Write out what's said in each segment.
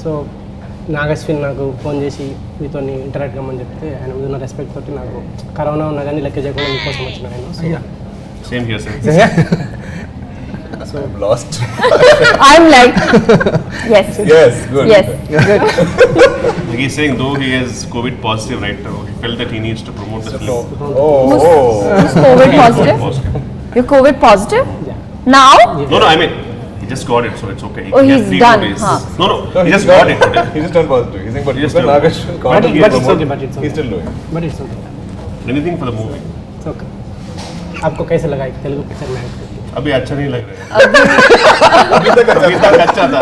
So Nag Ashwin నాకు phone చేసి మీతో ఇంటరాక్ట్ కమ్మని చెప్తే ఆయన మీద ఉన్న రెస్పెక్ట్ తోటి నాకు కరోనా ఉన్నా కానీ లెక్క చేయకుండా మీకోసం వచ్చిన ఆయన. Same here, sir. So I'm lost. I'm like, yes. Yes, good. Yes, good. Like he's saying, though he is COVID positive right now, he felt that he needs to promote the film. Who's COVID positive? You're COVID positive? Yeah. Now? No, I mean, he just got it, so it's okay. Oh, He has he's 3 done, days. huh? No, he just got it today. He just turned positive. He's saying, but Just Dulquer turned Nagesh positive. can't But it's okay, but it's okay. He's still doing. But it's okay. Anything for the movie. It's okay. आपको कैसे लगा Telugu picture में act करके? अभी अच्छा नहीं लग रहा है. अभी तक अच्छा था.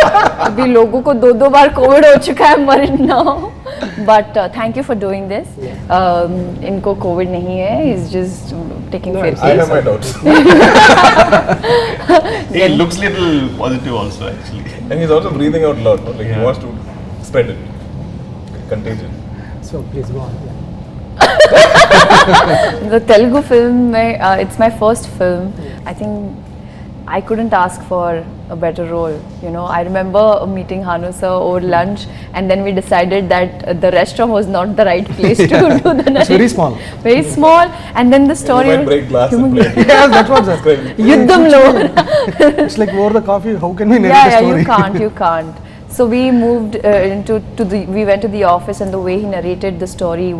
अभी लोगों को 2 बार कोविड हो चुका है मरिन now. But thank you for doing this. इनको कोविड नहीं है. He's just taking care. I have my doubts. He looks little positive also actually. And he's also breathing out loud. No? Like he wants to spread it. Contagion. So please go on. The Telugu film, it's my first film. I think I couldn't ask for a better role. You know, I remember meeting Hanu sir over lunch, and then we decided that the restaurant was not the right place to do the narration. It's very small. Very small, and then the story. You might break glass and play. Yes, that's what that's great. Yuddhamlo. It's like over the coffee. How can we narrate Yeah, the story? you can't. So we moved we went to the office, and the way he narrated the story,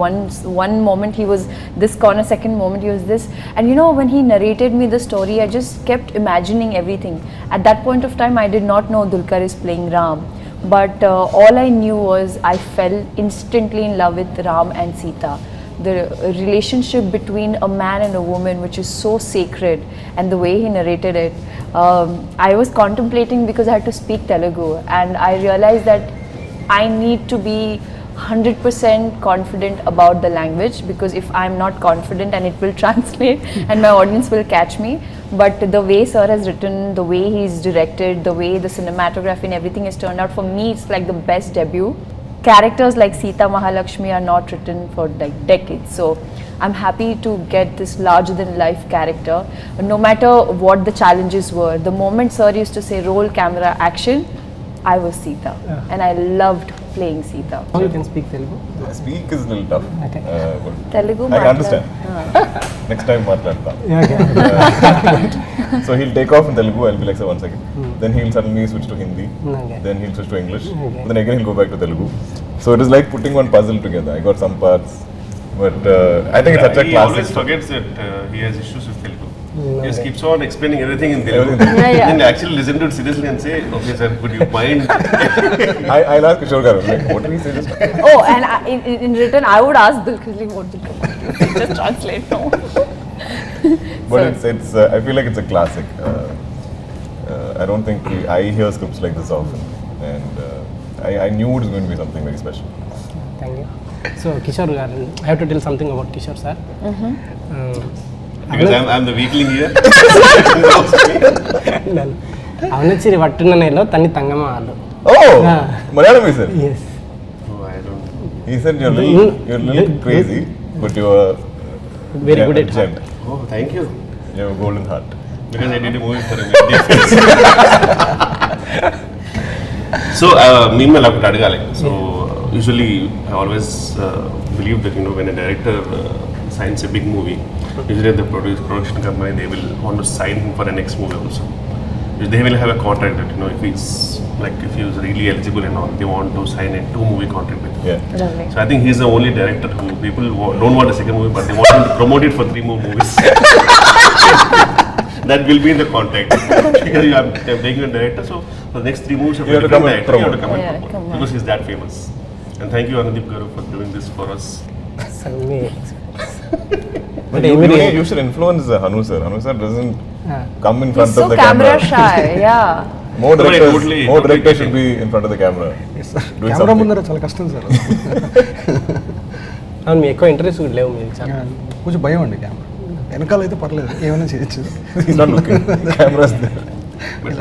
one moment he was this corner, second moment he was this, and you know, when he narrated me the story, I just kept imagining everything. At that point of time, I did not know Dulquer is playing Ram, but all I knew was I fell instantly in love with Ram and Sita. The relationship between a man and a woman, which is so sacred, and the way he narrated it, I was contemplating because I had to speak Telugu, and I realized that I need to be 100% confident about the language, because if I'm not confident, and it will translate and my audience will catch me. But the way sir has written, the way he's directed, the way the cinematography and everything has turned out, for me it's like the best debut. Characters like Sita Mahalakshmi are not written for like decades, so I'm happy to get this larger than life character. No matter what the challenges were, the moment sir used to say roll camera action, I was Sita, and I loved playing Sita. How you can speak Telugu? Speak is a little tough. Okay. But Telugu I can understand. Next time maatladta. Yeah, okay. So he'll take off in Telugu. I'll be like, sir, 1 second. Then he'll suddenly switch to Hindi. Okay. Then he'll switch to English. Okay. Then again he'll go back to Telugu. So it is like putting one puzzle together. I got some parts, but I think it's such a He classic. always forgets that he has issues with Telugu. He Okay. just keeps on explaining everything in Telugu. Everything. Yeah. Then actually listen to it seriously and say, okay sir, could you mind? I'll ask Kishore Garu, like, what did he say just now? Oh, and in return, I would ask Dulquer what Dulquer just translate. No. But it's I feel like it's a classic. I don't think I hear scripts like this often, and I knew it was going to be something very special. Thank you. So Kishore garu, I have to tell something about Kishore sir. Because I'm the weakling here. ಅವನಚ್ಚಿರಿ ಒಟ್ಟಿನ ನೆಲೋ ತನ್ನಿ ತಂಗಮ್ಮ ಆಡು. Oh, Malayalam he said. Yes. Oh, I don't know. He said you're little crazy, but you are Very good at gent. Oh, thank you. You have a golden heart. Because I did a movie for him. So, meanwhile, I have So, usually, I always believe that, you know, when a director signs a big movie, usually the production company, they will want to sign him for the next movie also. They will have a contract that, you know, if he's really eligible and all, they want to sign a 2-movie contract with him. Yeah. Lovely. So I think he's the only director who people don't want a second movie, but they want him to promote it for 3 more movies. That will be in the contract. Because you are taking a director, so for the next 3 movies You have to come and you have to come and Yeah, promote. come on. Because he's that famous. And thank you, Anudeep Garu, for doing this for us. But you should influence Hanu sir. Hanu sir doesn't come in front He's of so the camera camera. shy, yeah. More directors, totally should be in front of the camera. Yes, sir. Doing camera something. ముందర చాలా కష్టం sir. అవును మీ ఎక్కువ interest కూడా లేవు మీరు చాలా. కొంచెం భయం అండి కెమెరా. వెనకాల అయితే పర్లేదు, ఏమైనా చేయొచ్చు. He's not looking. Cameras there. But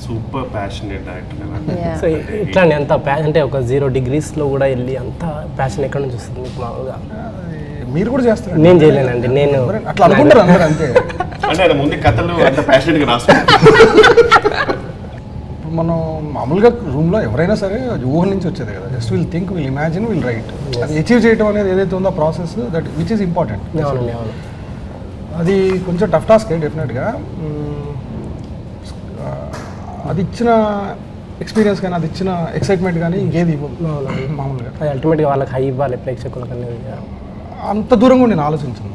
super passionate director. Yeah. So ఇట్లా అంత అంటే ఒక 0 degrees లో కూడా వెళ్ళి అంత ప్యాషన్ ఎక్కడ నుంచి వస్తుంది మీకు మామూలుగా? మీరు కూడా చేస్తారు. నేను చేయలేనండి, నేను అట్లా అనుకుంటారు అందరూ అంతే. అంటే ఆయన ముందు కథలు అంత ప్యాషనెట్గా రాసుకుంటారు. ఇప్పుడు మనం మామూలుగా రూమ్లో ఎవరైనా సరే ఊహ నుంచి వచ్చేది కదా, just will think, will imagine, will write. అది అచీవ్ చేయడం అనేది ఏదైతే ఉందో process, that which is important. అవునండి, అవును. అది కొంచెం టఫ్ టాస్కే డెఫినెట్గా. అది ఇచ్చిన ఎక్స్పీరియన్స్ కానీ, అది ఇచ్చిన ఎక్సైట్మెంట్ కానీ ఇంకేది ఇవ్వదు మామూలుగా. అది అల్టిమేట్గా వాళ్ళకి హై ఇవ్వాలి ప్రేక్షకులకు అనేది. అంత దూరంగా నేను ఆలోచించను.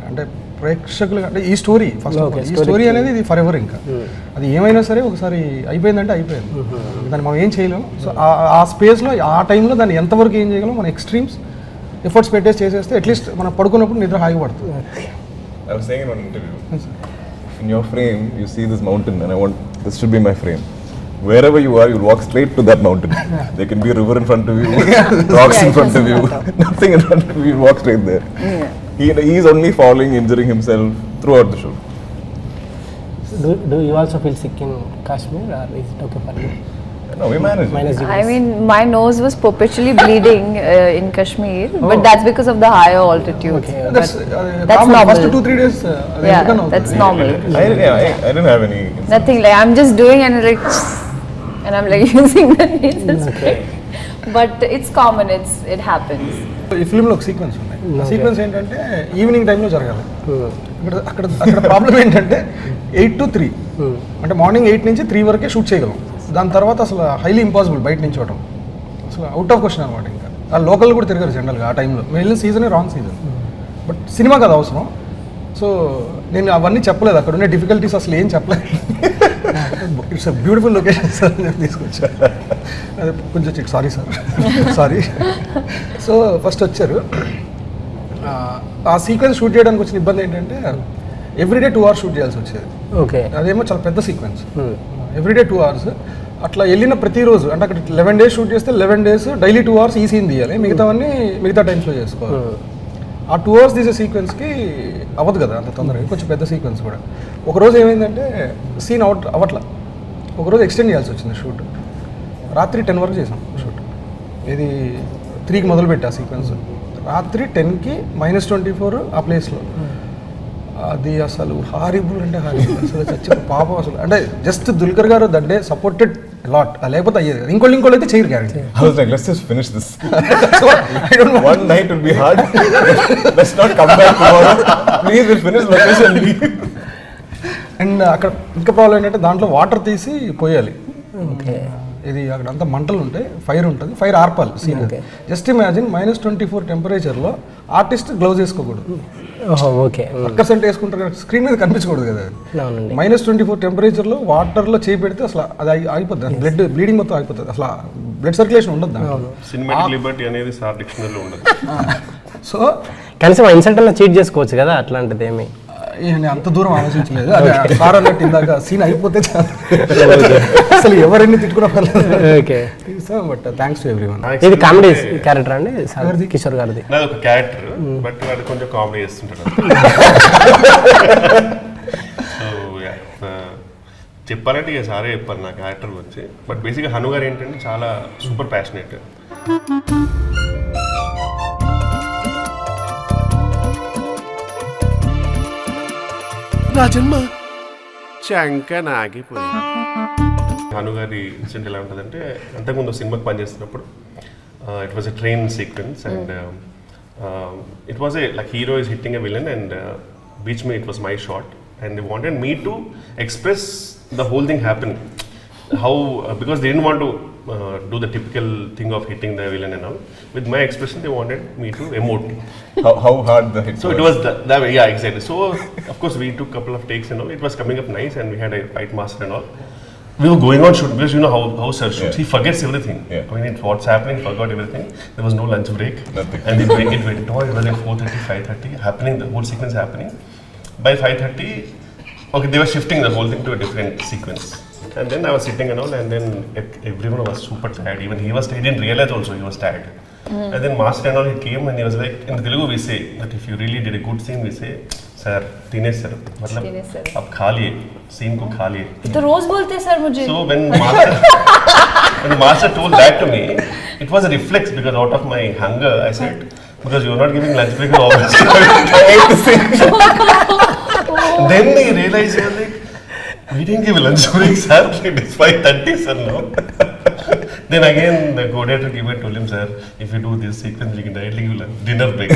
అంటే ప్రేక్షకులు అంటే ఈ స్టోరీ ఫస్ట్ ఈ స్టోరీ అనేది ఇది ఫర్ ఎవర్. ఇంకా అది ఏమైనా సరే ఒకసారి అయిపోయిందంటే అయిపోయింది, దాన్ని మనం ఏం చేయలేము. సో ఆ స్పేస్లో ఆ టైంలో దాన్ని ఎంతవరకు ఏం చేయగలం, మన ఎక్స్ట్రీమ్స్ ఎఫర్ట్స్ పెట్టేసి చేసేస్తే అట్లీస్ట్ మనం పడుకున్నప్పుడు నిద్ర హాయిగా పడుతుంది. I was saying in one interview, in your frame, you see this mountain, and I want this should be my frame. Wherever you are, you'll walk straight to that mountain. There can be a river in front of you, rocks in front of you, nothing in front of you. You walk straight there. He is only falling, injuring himself throughout the show. Do you also feel sick in Kashmir, or is it okay for you? No, we managed. Minus degrees. I mean, my nose was perpetually bleeding in Kashmir, but that's because of the higher altitude. Okay. That's normal. First 2-3 days. Yeah, that's normal. I didn't have any. Nothing, like I'm just doing and I'm like using the nasal spray. But it's common, it happens. ఈ ఫిల్మ్లో ఒక sequence ఉన్నాయి. ఆ sequence ఏంటంటే evening టైంలో జరగాలి. అక్కడ problem ఏంటంటే 8 to 3, అంటే మార్నింగ్ 8 నుంచి 3 వరకే షూట్ చేయగలం. దాని తర్వాత అసలు హైలీ ఇంపాసిబుల్ బయట నుంచి చూడటం, అసలు అవుట్ ఆఫ్ క్వశ్చన్ అనమాట. ఇంకా ఆ లోకల్ కూడా తిరగరు జనరల్గా ఆ టైంలో. మేము వెళ్ళిన సీజనే రాంగ్ సీజన్, బట్ సినిమాకి అది అవసరం. సో నేను అవన్నీ చెప్పలేదు, అక్కడ ఉండే డిఫికల్టీస్ అసలు ఏం చెప్పలేదు. It's a beautiful location sir అని తీసుకొచ్చా. అదే కొంచెం sorry sir, sorry. So first వచ్చారు. ఆ సీక్వెన్స్ షూట్ చేయడానికి వచ్చిన ఇబ్బంది ఏంటంటే ఎవ్రీడే 2 hours షూట్ చేయాల్సి వచ్చేది. ఓకే. అదేమో చాలా పెద్ద సీక్వెన్స్, ఎవ్రీడే 2 hours. అట్లా వెళ్ళిన ప్రతిరోజు అంటే అక్కడ 11 days షూట్ చేస్తే 11 days డైలీ 2 hours ఈ సీన్ తీయాలి, మిగతావన్నీ మిగతా టైమ్స్లో చేసుకోవాలి. ఆ 2 hours తీసే సీక్వెన్స్కి అవ్వదు కదా అంత తొందరగా, కొంచెం పెద్ద సీక్వెన్స్ కూడా. ఒకరోజు ఏమైందంటే సీన్ అవ్వట్లా, ఒకరోజు ఎక్స్టెండ్ చేయాల్సి వచ్చింది షూట్. రాత్రి 10 వరకు చేసాం షూట్. ఇది 3కి మొదలుపెట్టా సీక్వెన్స్, రాత్రి 10కి -24 ఆ ప్లేస్లో. అది అసలు హారిబుల్ అంటే హారిబుల్, అసలు చచ్చిన పాపం అసలు. అంటే జస్ట్ దుల్కర్ గారు దట్ డే సపోర్టెడ్ లాట్, లేకపోతే అయ్యేది కదా. ఇంకోళ్ళు అయితే చేయరు guarantee. I was like, let's just finish this. I don't know. One night will be hard. Let's not come back tomorrow. Please, we'll finish location and leave. And అక్కడ ఇంకా problem ఏంటంటే దాంట్లో వాటర్ తీసి పోయాలి. ఓకే. ఇది అక్కడ అంతా మంటలు ఉంటాయి, ఫైర్ ఉంటుంది, ఫైర్ ఆర్పాలి సీన్. జస్ట్ ఇమాజిన్ -24 టెంపరేచర్లో ఆర్టిస్ట్ గ్లౌజ్ వేసుకోకూడదు. ఓకే. పర్సెంట్ వేసుకుంటారు, స్క్రీన్ మీద కనిపించకూడదు కదా. అవునండి. -24 టెంపరేచర్లో వాటర్లో చేయి పెడితే అసలు అది అయిపోతుంది, బ్లీడింగ్ మొత్తం అయిపోతుంది, అసలు బ్లడ్ సర్క్యులేషన్ ఉండదు దాంట్లో. సినిమాటిక్ లిబర్టీ అనేది సార్ డిక్షనరీలో ఉండదు. సో కనీసం ఇన్సెంటల్లో చీట్ చేసుకోవచ్చు కదా, అట్లాంటిది ఏమి నేను అంత దూరం ఆలోచించలేదు. అదే సార్ అన్నట్టు ఇందాక సీన్ అయిపోతే అసలు ఎవరెన్ని తిట్టుకున్నా okay. But thanks to everyone. ఇది కామెడీ క్యారెక్టర్ అండి కిషోర్ గారిది? నాది ఒక క్యారెక్టర్, బట్ వాడు కొంచెం కామెడీ చేస్తుంటాడు. సో చెప్పాలంటే ఇక సారే చెప్పారు నా క్యారెక్టర్ గురించి. బట్ బేసిక్గా హను గారు ఏంటంటే చాలా సూపర్ ప్యాషనేట్. నా జన్మ చంకన ఆగిపోయింది. హను గారి ఇన్సిడెంట్ ఎలా ఉంటుందంటే, అంతకుముందు సినిమాకి పనిచేస్తున్నప్పుడు it was a train sequence and it was a like hero is hitting a villain and beach me it was my shot and they wanted me to express the whole thing happening. How because they didn't want to do the typical thing of hitting the villain and all. With my expression, they wanted me to emote. How hard the hit? So it was that way, yeah, exactly. So of course we took a couple of takes and all. It was coming up nice, and we had a fight master and all. We were going on shoot because you know how sir shoots. Yeah. He forgets everything. Yeah. I mean, what's happening, forgot everything. There was no lunch break. Nothing. And it went on. It was like 4:30, 5:30 happening. The whole sequence happening. By 5:30, okay, they were shifting the whole thing to a different sequence. And then I was sitting and all, and then everyone was super tired. Even he didn't realize also he was tired. And then master and all, he came and he was like, in Telugu we say that if you really did a good scene, we say, sir, teenage sir, मतलब अब खा लिए, scene को खा लिए. तो रोज बोलते sir मुझे. So when master told that to me, it was a reflex because out of my hunger, I said, because you're not giving lunch break always. Then they realize you're like, we didn't give lunch break, sir. It is 5:30, sir, no. Then again, the coordinator came and told him, sir, if you do this sequence, you can directly give dinner break.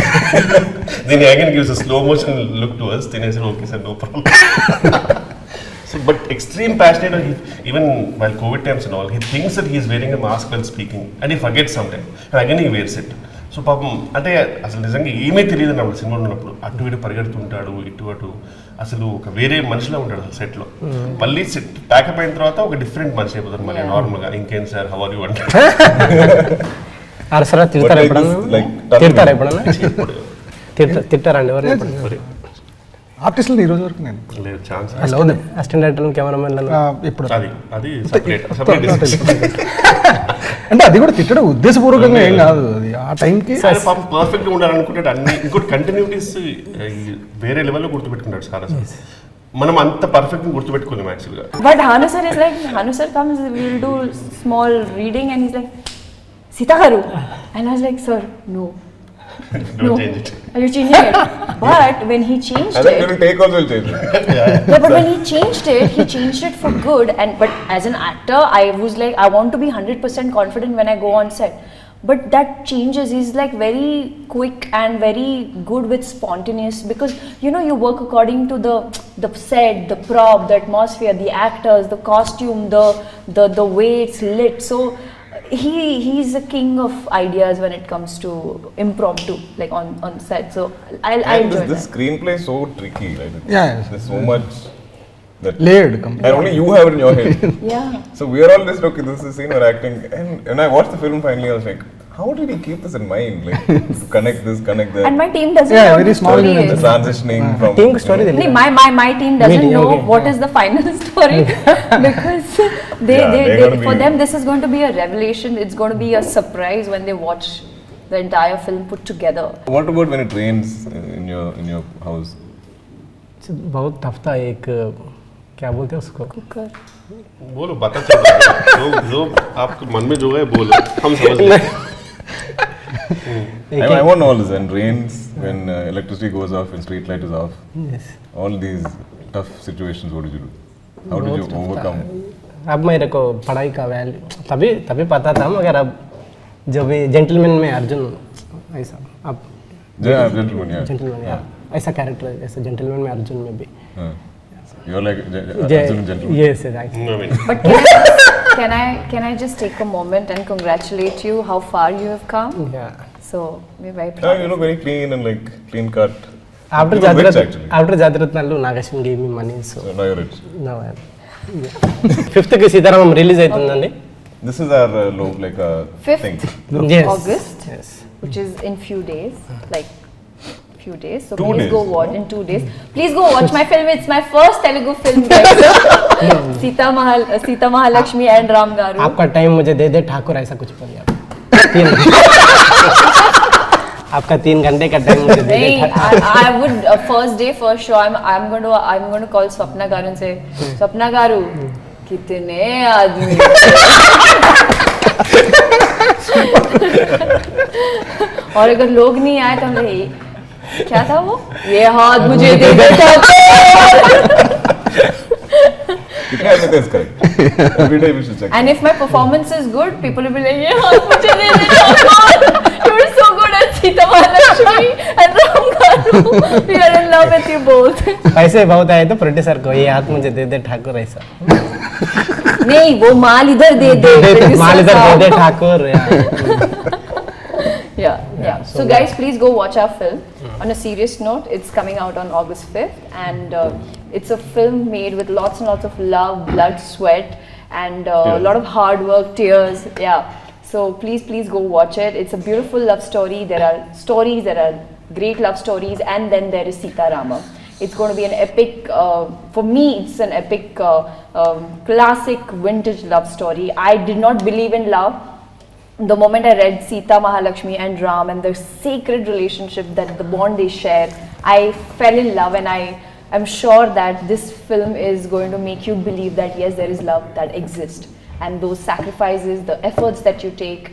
Then he again gives a slow motion look to us. Then I said, okay, sir, no problem. So, but extreme passionate, even while COVID times and all, he thinks that he is wearing a mask while speaking, and he forgets sometimes, and again he wears it. So పాపం అంటే అసలు నిజంగా ఏమీ తెలియదు అన్నప్పుడు సినిమాలో ఉన్నప్పుడు అటు ఇటు పరిగెడుతుంటాడు ఇటు అటు అసలు ఒక వేరే మనిషిలో ఉంటాడు అసలు సెట్లో. మళ్ళీ సెట్ ప్యాకప్ అయిన తర్వాత ఒక డిఫరెంట్ మనిషి అయిపోతారు మళ్ళీ నార్మల్గా. ఇంకేం సార్ హౌ ఆర్ యు అంటే అరసరా తిడతారా ఎప్పుడన్నా తిట్టారండి ఎవరు ఆర్టిస్టులు ఈ రోజు వరకు నేను లేదు ఛాన్స్ అసిస్టెంట్ డైరెక్టర్ కెమెరామెన్ ఎప్పుడు అది సెపరేట్ అంటే అది కూడా తిట్టడం ఉద్దేశపూర్వకంగా ఏం కాదు, అది ఆ టైంకి పాపం పర్ఫెక్ట్గా ఉండాలనుకుంటాడు. అన్ని ఇంకోటి కంటిన్యూటీస్ వేరే లెవెల్లో గుర్తుపెట్టుకుంటాడు సార్. అసలు మనం అంత పర్ఫెక్ట్గా గుర్తుపెట్టుకోలేము యాక్చువల్గా. But Hanu sir is like, Hanu sir comes, we'll do small reading and he's like, Sita garu. And I was like, sir, no. Don't change it. Are you changing it? But when he changed And then it, during take also will change it. yeah, but when he changed it for good. And but as an actor, I was like, I want to be 100% confident when I go on set. But that changes. He's like very quick and very good with spontaneous, because you know you work according to the set, the prop, the atmosphere, the actors, the costume, the way it's lit. So he's a king of ideas when it comes to impromptu, like on set. So I enjoy this that. screenplay is so tricky, right? Yeah. There's so much that layered and only you have it in your head. Yeah. So we are all just okay, this is the scene we're acting, and when I watched the film finally I was like, how did he keep this in mind, like to connect this, connect that. And my team doesn't Yeah, know very the small story unit. The is. transitioning from team story Nee, తెలియదు. my team doesn't Meeting, know okay. what is the final story because they they're gonna for be- them this is going to be a revelation. It's going to be a surprise when they watch the entire film put together. What about when it rains in your house? बहुत tough था. एक क्या बोलते हैं उसको, Cooker. बोलो बता चल जो आपके मन में जो है बोलो, हम समझ लेंगे. I want all this, when rains, when electricity goes off, when street light is off, Yes. all these tough situations, what did you do? How did you overcome? अब मेरे को पढ़ाई का वैल्यू तभी पता था, मगर अब जब भी जेंटलमैन में अर्जुन ऐसा अब Yeah, gentleman, yeah. जेंटलमैन ऐसा कैरेक्टर ऐसा जेंटलमैन में अर्जुन में भी You're like Arjun gentleman. yes I mean, But can I just take a moment and congratulate you how far you have come? yeah. So we're very Yeah, proud. you look very clean and like clean cut. After You look rich actually. JathiRatnalu Nagashin gave me money, so So now you're rich. now I am. 5th కి Sitaramam release అవుతుందండి. This is our like 5th thing. Yes. August, Yes. which is in few days, like few days. So 2 please days. go watch in 2 days. Please go watch my film. It's my first Telugu film, guys. Sita Mahalakshmi and Ram Garu. आपका time मुझे दे दे ठाकुर, ऐसा कुछ बोलिए आप. आपका 3 घंटे का time मुझे दे दे नहीं, Thakur. I would first day first show. I'm going to call Swapna Garu and say, Swapna Garu, कितने आदमी. और अगर लोग नहीं आए तो हम क्या था वो, ये हाथ मुझे दे दे Thakur. Kitna is correct. Every day we should check. And if my performance is good, people will be like, ये हाथ मुझे दे दे Thakur. You were so good at Sita Mahalakshmi and Ram Garu. We are in love with you both. पैसे बहुत आए तो producer को ये हाथ मुझे दे दे ठाकुर ऐसा. नहीं, वो माल इधर दे दे. माल इधर दे दे Thakur. Yeah. So guys, please go watch our film. On a serious note, it's coming out on August 5th, and it's a film made with lots and lots of love, blood, sweat, and a lot of hard work, tears. Yeah. So please go watch it. It's a beautiful love story. There are great love stories, and then there is Sitharamam. It's going to be an epic, for me it's an epic, classic vintage love story. I did not believe in love. The moment I read Sita Mahalakshmi and Ram and the sacred relationship, that the bond they share, I fell in love, and I am sure that this film is going to make you believe that yes, there is love that exists, and those sacrifices, the efforts that you take,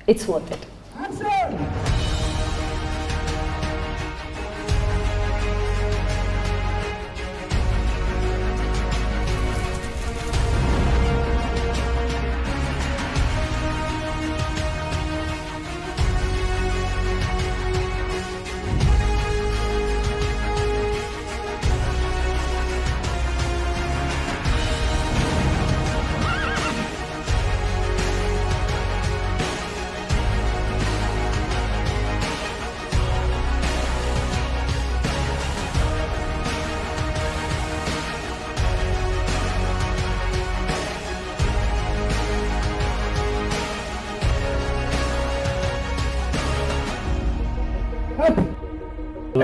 it's worth it.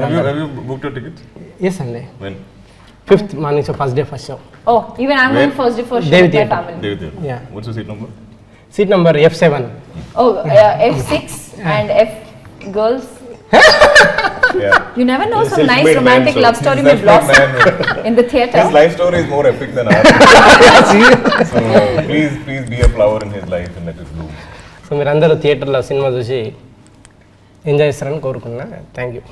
Have you booked your tickets? Yes అండి When? 5th morning show first day first show Oh, even I'm going first day for show Devi with my Theatre. family. David there. Yeah. What's your seat number? Seat number F7. Oh, F6 and F girls. Yeah. You never know, some Self-made nice man, romantic so love story He's may self-made blossom man. in the theatre. His life story is more epic than ours. So please be a flower in his life and let it bloom. So మీరందరూ థియేటర్లో cinema చూసి enjoy చేస్తారని కోరుకున్నా. Thank you.